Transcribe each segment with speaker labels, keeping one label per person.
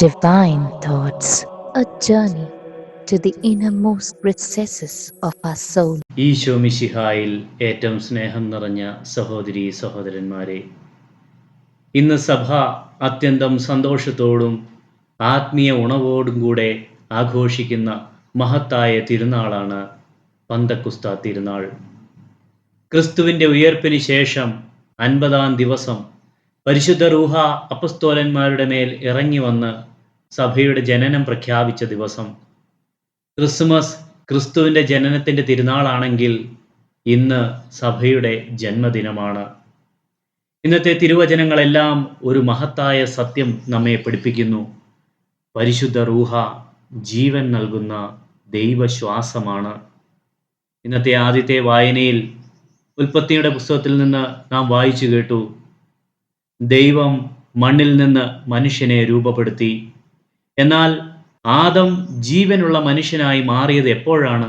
Speaker 1: Divine Thoughts, a journey to the innermost recesses of our soul.
Speaker 2: Isho മിശിഹായിൽ ഏറ്റവും സ്നേഹം നിറഞ്ഞ സഹോദരീ സഹോദരന്മാരെ, ഇന്ന് സഭ അത്യന്തം സന്തോഷത്തോടും ആത്മീയ ഉണർവോടും കൂടെ ആഘോഷിക്കുന്ന മഹത്തായ തിരുനാളാണ് പന്തക്കുസ്ത തിരുനാൾ. ക്രിസ്തുവിൻ്റെ ഉയർപ്പിന് ശേഷം 50-ാം ദിവസം പരിശുദ്ധ റൂഹ അപ്പസ്തോലന്മാരുടെ മേൽ ഇറങ്ങി വന്ന് സഭയുടെ ജനനം പ്രഖ്യാപിച്ച ദിവസം. ക്രിസ്മസ് ക്രിസ്തുവിൻ്റെ ജനനത്തിൻ്റെ തിരുനാളാണെങ്കിൽ ഇന്ന് സഭയുടെ ജന്മദിനമാണ്. ഇന്നത്തെ തിരുവചനങ്ങളെല്ലാം ഒരു മഹത്തായ സത്യം നമ്മെ പഠിപ്പിക്കുന്നു. പരിശുദ്ധ റൂഹ ജീവൻ നൽകുന്ന ദൈവശ്വാസമാണ്. ഇന്നത്തെ ആദ്യത്തെ വായനയിൽ ഉൽപ്പത്തിയുടെ പുസ്തകത്തിൽ നിന്ന് നാം വായിച്ചു കേട്ടു, ദൈവം മണ്ണിൽ നിന്ന് മനുഷ്യനെ രൂപപ്പെടുത്തി. എന്നാൽ ആദം ജീവനുള്ള മനുഷ്യനായി മാറിയത് എപ്പോഴാണ്?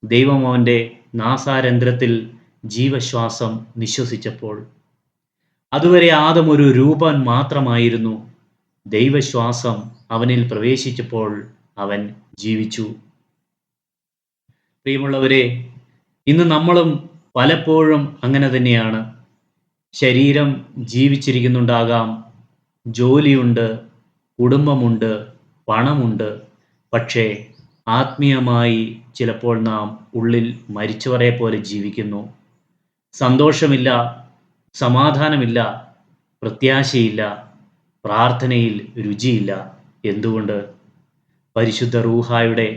Speaker 2: ദൈവം അവൻ്റെ നാസാരന്ധ്രത്തിൽ ജീവശ്വാസം നിശ്വസിച്ചപ്പോൾ. അതുവരെ ആദം ഒരു രൂപൻ മാത്രമായിരുന്നു. ദൈവശ്വാസം അവനിൽ പ്രവേശിച്ചപ്പോൾ അവൻ ജീവിച്ചു. പ്രിയമുള്ളവരെ, ഇന്ന് നമ്മളും പലപ്പോഴും അങ്ങനെ തന്നെയാണ്. ശരീരം ജീവിച്ചിരിക്കുന്നുണ്ടാകാം, ജോലിയുണ്ട്, കുടുംബമുണ്ട്, പണമുണ്ട്. പക്ഷേ ആത്മീയമായി ചിലപ്പോൾ നാം ഉള്ളിൽ മരിച്ചവരെ പോലെ ജീവിക്കുന്നു. സന്തോഷമില്ല, സമാധാനമില്ല, പ്രത്യാശയില്ല, പ്രാർത്ഥനയിൽ രുചിയില്ല. എന്തുകൊണ്ട്? പരിശുദ്ധ റൂഹായുടെ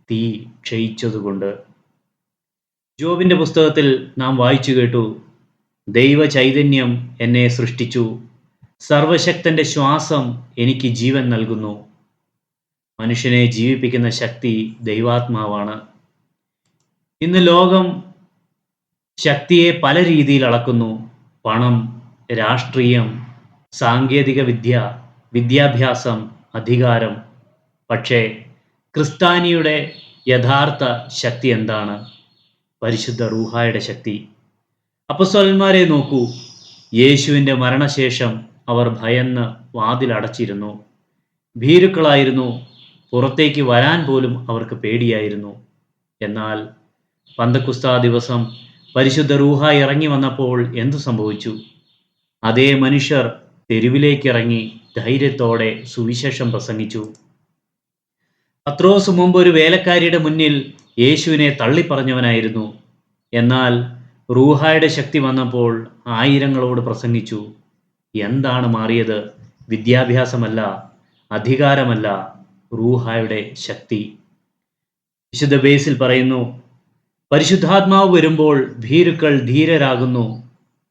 Speaker 2: തീ ക്ഷയിച്ചതുകൊണ്ട്. ജോബിൻ്റെ പുസ്തകത്തിൽ നാം വായിച്ചു കേട്ടു, ദൈവ ചൈതന്യം എന്നെ സൃഷ്ടിച്ചു, സർവശക്തൻ്റെ ശ്വാസം എനിക്ക് ജീവൻ നൽകുന്നു. മനുഷ്യനെ ജീവിപ്പിക്കുന്ന ശക്തി ദൈവാത്മാവാണ്. ഇന്ന് ലോകം ശക്തിയെ പല രീതിയിൽ അളക്കുന്നു. പണം, രാഷ്ട്രീയം, സാങ്കേതിക വിദ്യ, വിദ്യാഭ്യാസം, അധികാരം. പക്ഷേ ക്രിസ്ത്യാനിയുടെ യഥാർത്ഥ ശക്തി എന്താണ്? പരിശുദ്ധ റൂഹായുടെ ശക്തി. അപ്പസ്തോലന്മാരെ നോക്കൂ, യേശുവിൻ്റെ മരണശേഷം അവർ ഭയന്ന് വാതിലടച്ചിരുന്നു. ഭീരുക്കളായിരുന്നു, പുറത്തേക്ക് വരാൻ പോലും അവർക്ക് പേടിയായിരുന്നു. എന്നാൽ പന്തക്കുസ്ത ദിവസം പരിശുദ്ധ റൂഹ ഇറങ്ങി വന്നപ്പോൾ എന്തു സംഭവിച്ചു? അതേ മനുഷ്യർ തെരുവിലേക്കിറങ്ങി ധൈര്യത്തോടെ സുവിശേഷം പ്രസംഗിച്ചു. പത്രോസ് മുമ്പ് ഒരു വേലക്കാരിയുടെ മുന്നിൽ യേശുവിനെ തള്ളിപ്പറഞ്ഞവനായിരുന്നു. എന്നാൽ റൂഹായുടെ ശക്തി വന്നപ്പോൾ ആയിരങ്ങളോട് പ്രസംഗിച്ചു. എന്താണ് മാറിയത്? വിദ്യാഭ്യാസമല്ല, അധികാരമല്ല, റൂഹായുടെ ശക്തി. വിശുദ്ധ ബേസിൽ പറയുന്നു, പരിശുദ്ധാത്മാവ് വരുമ്പോൾ ഭീരുക്കൾ ധീരരാകുന്നു,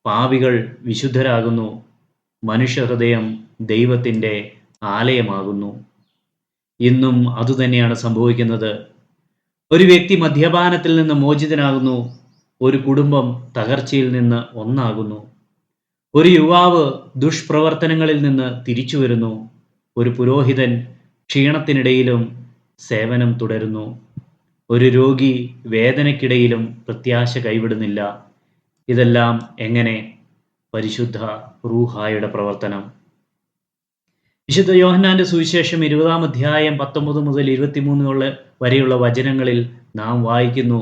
Speaker 2: പാപികൾ വിശുദ്ധരാകുന്നു, മനുഷ്യഹൃദയം ദൈവത്തിൻ്റെ ആലയമാകുന്നു. ഇന്നും അതുതന്നെയാണ് സംഭവിക്കുന്നത്. ഒരു വ്യക്തി മദ്യപാനത്തിൽ നിന്ന് മോചിതനാകുന്നു, ഒരു കുടുംബം തകർച്ചയിൽ നിന്ന് ഒന്നാകുന്നു, ഒരു യുവാവ് ദുഷ്പ്രവർത്തനങ്ങളിൽ നിന്ന് തിരിച്ചു വരുന്നു, ഒരു പുരോഹിതൻ ക്ഷീണത്തിനിടയിലും സേവനം തുടരുന്നു, ഒരു രോഗി വേദനയ്ക്കിടയിലും പ്രത്യാശ കൈവിടുന്നില്ല. ഇതെല്ലാം എങ്ങനെ? പരിശുദ്ധ റൂഹായുടെ പ്രവർത്തനം. വിശുദ്ധ യോഹന്നാന്റെ സുവിശേഷം 20-ാം അധ്യായം 19 മുതൽ 23 വരെയുള്ള വചനങ്ങളിൽ നാം വായിക്കുന്നു,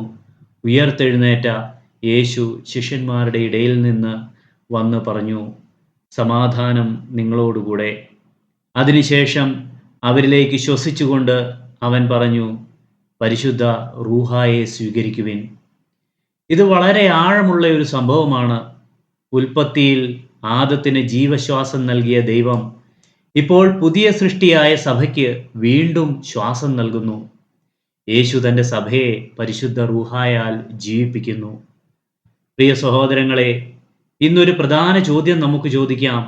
Speaker 2: ഉയർത്തെഴുന്നേറ്റ യേശു ശിഷ്യന്മാരുടെ ഇടയിൽ നിന്ന് വന്ന് പറഞ്ഞു, സമാധാനം നിങ്ങളോടുകൂടെ. അതിനുശേഷം അവരിലേക്ക് ശ്വസിച്ചുകൊണ്ട് അവൻ പറഞ്ഞു, പരിശുദ്ധ റൂഹായെ സ്വീകരിക്കുവിൻ. ഇത് വളരെ ആഴമുള്ള ഒരു സംഭവമാണ്. ഉൽപ്പത്തിയിൽ ആദത്തിന് ജീവശ്വാസം നൽകിയ ദൈവം ഇപ്പോൾ പുതിയ സൃഷ്ടിയായ സഭയ്ക്ക് വീണ്ടും ശ്വാസം നൽകുന്നു. യേശു തൻ്റെ സഭയെ പരിശുദ്ധ റൂഹായാൽ ജീവിപ്പിക്കുന്നു. പ്രിയ സഹോദരങ്ങളെ, ഇന്നൊരു പ്രധാന ചോദ്യം നമുക്ക് ചോദിക്കാം.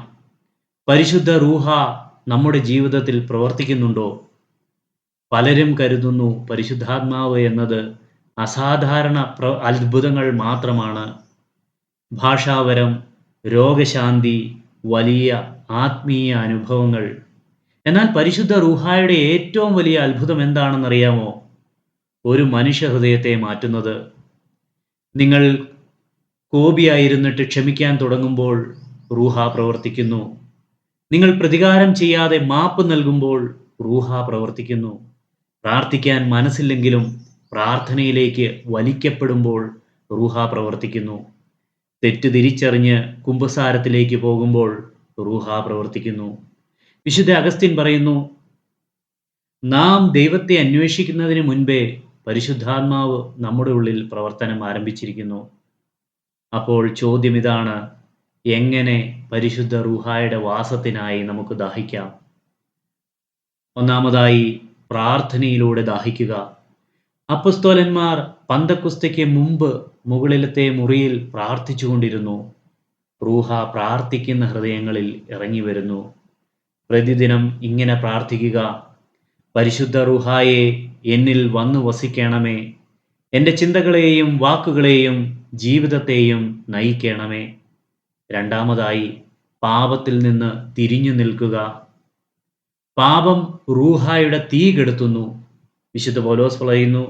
Speaker 2: പരിശുദ്ധ റൂഹ നമ്മുടെ ജീവിതത്തിൽ പ്രവർത്തിക്കുന്നുണ്ടോ? പലരും കരുതുന്നു പരിശുദ്ധാത്മാവ് എന്നത് അസാധാരണ അത്ഭുതങ്ങൾ മാത്രമാണ്. ഭാഷാവരം, രോഗശാന്തി, വലിയ ആത്മീയ അനുഭവങ്ങൾ. എന്നാൽ പരിശുദ്ധ റൂഹായുടെ ഏറ്റവും വലിയ അത്ഭുതം എന്താണെന്നറിയാമോ? ഒരു മനുഷ്യ ഹൃദയത്തെ മാറ്റുന്നത്. നിങ്ങൾ കോപിയായിരുന്നിട്ട് ക്ഷമിക്കാൻ തുടങ്ങുമ്പോൾ റൂഹ പ്രവർത്തിക്കുന്നു. നിങ്ങൾ പ്രതികാരം ചെയ്യാതെ മാപ്പ് നൽകുമ്പോൾ റൂഹ പ്രവർത്തിക്കുന്നു. പ്രാർത്ഥിക്കാൻ മനസ്സില്ലെങ്കിലും പ്രാർത്ഥനയിലേക്ക് വലിക്കപ്പെടുമ്പോൾ റൂഹ പ്രവർത്തിക്കുന്നു. തെറ്റ് തിരിച്ചറിഞ്ഞ് കുമ്പസാരത്തിലേക്ക് പോകുമ്പോൾ റൂഹ പ്രവർത്തിക്കുന്നു. വിശുദ്ധ അഗസ്തീൻ പറയുന്നു, നാം ദൈവത്തെ അന്വേഷിക്കുന്നതിന് മുൻപേ പരിശുദ്ധാത്മാവ് നമ്മുടെ ഉള്ളിൽ പ്രവർത്തനം ആരംഭിച്ചിരിക്കുന്നു. അപ്പോൾ ചോദ്യം ഇതാണ്, എങ്ങനെ പരിശുദ്ധ റൂഹായുടെ വാസത്തിനായി നമുക്ക് ദാഹിക്കാം? ഒന്നാമതായി, പ്രാർത്ഥനയിലൂടെ ദാഹിക്കുക. അപ്പസ്തോലന്മാർ പന്തക്കുസ്തയ്ക്ക് മുമ്പ് മുകളിലത്തെ മുറിയിൽ പ്രാർത്ഥിച്ചുകൊണ്ടിരുന്നു. റൂഹ പ്രാർത്ഥിക്കുന്ന ഹൃദയങ്ങളിൽ ഇറങ്ങി വരുന്നു. പ്രതിദിനം ഇങ്ങനെ പ്രാർത്ഥിക്കുക: പരിശുദ്ധ റൂഹായെ എന്നിൽ വന്നു വസിക്കണമേ, എൻ്റെ ചിന്തകളെയും വാക്കുകളെയും ജീവിതത്തെയും നയിക്കണമേ. രണ്ടാമതായി, പാപത്തിൽ നിന്ന് തിരിഞ്ഞു നിൽക്കുക. പാപം റൂഹായുടെ തീ കെടുത്തുന്നു. വിശുദ്ധ പൗലോസ് പറയുന്നു,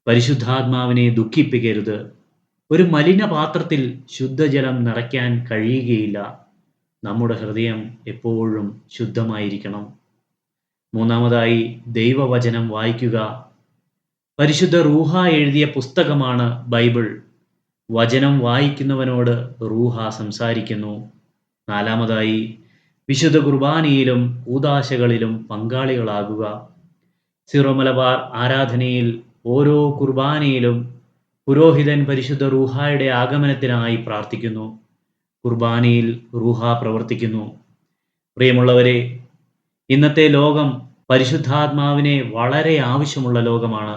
Speaker 2: പരിശുദ്ധാത്മാവിനെ ദുഃഖിപ്പിക്കരുത്. ഒരു മലിന പാത്രത്തിൽ ശുദ്ധജലം നിറയ്ക്കാൻ കഴിയുകയില്ല. നമ്മുടെ ഹൃദയം എപ്പോഴും ശുദ്ധമായിരിക്കണം. മൂന്നാമതായി, ദൈവവചനം വായിക്കുക. പരിശുദ്ധ റൂഹ എഴുതിയ പുസ്തകമാണ് ബൈബിൾ. വചനം വായിക്കുന്നവനോട് റൂഹ സംസാരിക്കുന്നു. നാലാമതായി, വിശുദ്ധ കുർബാനയിലും കൂദാശകളിലും പങ്കാളികളാകുക. സിറോ മലബാർ ആരാധനയിൽ ഓരോ കുർബാനയിലും പുരോഹിതൻ പരിശുദ്ധ റൂഹായുടെ ആഗമനത്തിനായി പ്രാർത്ഥിക്കുന്നു. കുർബാനയിൽ റൂഹ പ്രവർത്തിക്കുന്നു. പ്രിയമുള്ളവരെ, ഇന്നത്തെ ലോകം പരിശുദ്ധാത്മാവിനെ വളരെ ആവശ്യമുള്ള ലോകമാണ്.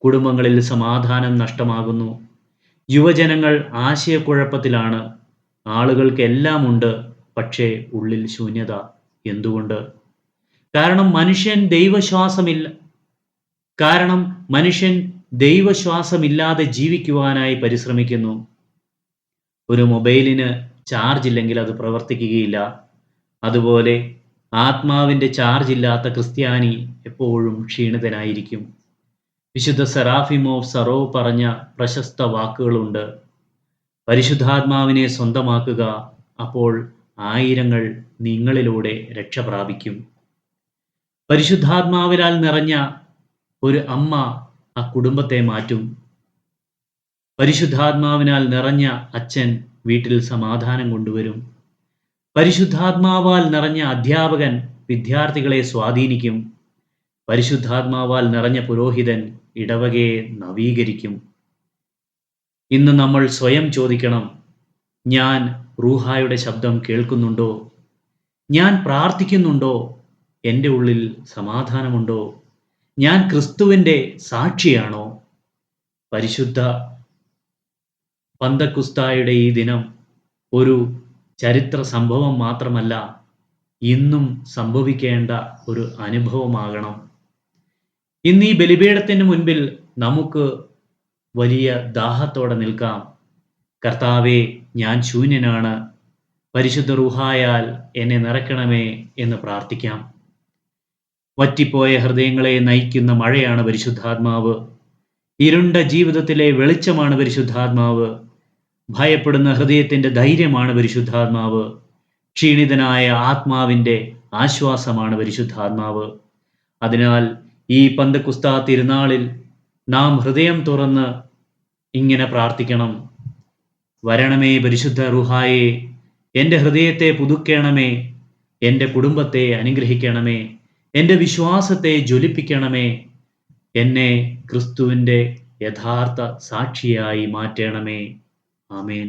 Speaker 2: കുടുംബങ്ങളിൽ സമാധാനം നഷ്ടമാകുന്നു. യുവജനങ്ങൾ ആശയക്കുഴപ്പത്തിലാണ്. ആളുകൾക്ക് എല്ലാം ഉണ്ട്, പക്ഷേ ഉള്ളിൽ ശൂന്യത. എന്തുകൊണ്ട്? കാരണം മനുഷ്യൻ ദൈവശ്വാസമില്ലാതെ ജീവിക്കുവാനായി പരിശ്രമിക്കുന്നു. ഒരു മൊബൈലിന് ചാർജ് ഇല്ലെങ്കിൽ അത് പ്രവർത്തിക്കുകയില്ല. അതുപോലെ ആത്മാവിൻ്റെ ചാർജ് ഇല്ലാത്ത ക്രിസ്ത്യാനി എപ്പോഴും ക്ഷീണിതനായിരിക്കും. വിശുദ്ധ സെറാഫിമോഫ് സറോ പറഞ്ഞ പ്രശസ്ത വാക്കുകളുണ്ട്: പരിശുദ്ധാത്മാവിനെ സ്വന്തമാക്കുക, അപ്പോൾ ആയിരങ്ങൾ നിങ്ങളിലൂടെ രക്ഷ പ്രാപിക്കും. പരിശുദ്ധാത്മാവിനാൽ നിറഞ്ഞ ഒരു അമ്മ ആ കുടുംബത്തെ മാറ്റും. പരിശുദ്ധാത്മാവിനാൽ നിറഞ്ഞ അച്ഛൻ വീട്ടിൽ സമാധാനം കൊണ്ടുവരും. പരിശുദ്ധാത്മാവാൽ നിറഞ്ഞ അധ്യാപകൻ വിദ്യാർത്ഥികളെ സ്വാധീനിക്കും. പരിശുദ്ധാത്മാവാൽ നിറഞ്ഞ പുരോഹിതൻ ഇടവകയെ നവീകരിക്കും. ഇന്ന് നമ്മൾ സ്വയം ചോദിക്കണം, ഞാൻ റൂഹായുടെ ശബ്ദം കേൾക്കുന്നുണ്ടോ? ഞാൻ പ്രാർത്ഥിക്കുന്നുണ്ടോ? എൻ്റെ ഉള്ളിൽ സമാധാനമുണ്ടോ? ഞാൻ ക്രിസ്തുവിൻ്റെ സാക്ഷിയാണോ? പരിശുദ്ധ പന്തക്കുസ്തായുടെ ഈ ദിനം ഒരു ചരിത്ര സംഭവം മാത്രമല്ല, ഇന്നും സംഭവിക്കേണ്ട ഒരു അനുഭവമാകണം. ഇന്ന് ഈ ബലിപീഠത്തിന് മുൻപിൽ നമുക്ക് വലിയ ദാഹത്തോടെ നിൽക്കാം. കർത്താവേ, ഞാൻ ശൂന്യനാണ്, പരിശുദ്ധ റൂഹായാൽ എന്നെ നിറയ്ക്കണമേ എന്ന് പ്രാർത്ഥിക്കാം. വറ്റിപ്പോയ ഹൃദയങ്ങളെ നയിക്കുന്ന മഴയാണ് പരിശുദ്ധാത്മാവ്. ഇരുണ്ട ജീവിതത്തിലെ വെളിച്ചമാണ് പരിശുദ്ധാത്മാവ്. ഭയപ്പെടുന്ന ഹൃദയത്തിൻ്റെ ധൈര്യമാണ് പരിശുദ്ധാത്മാവ്. ക്ഷീണിതനായ ആത്മാവിൻ്റെ ആശ്വാസമാണ് പരിശുദ്ധാത്മാവ്. അതിനാൽ ഈ പന്തക്കുസ്താ തിരുനാളിൽ നാം ഹൃദയം തുറന്ന് ഇങ്ങനെ പ്രാർത്ഥിക്കണം: വരണമേ പരിശുദ്ധ റൂഹായേ, എൻ്റെ ഹൃദയത്തെ പുതുക്കണമേ, എൻ്റെ കുടുംബത്തെ അനുഗ്രഹിക്കണമേ, എൻ്റെ വിശ്വാസത്തെ ജ്വലിപ്പിക്കണമേ, എന്നെ ക്രിസ്തുവിൻ്റെ യഥാർത്ഥ സാക്ഷിയായി മാറ്റണമേ. ആമേൻ.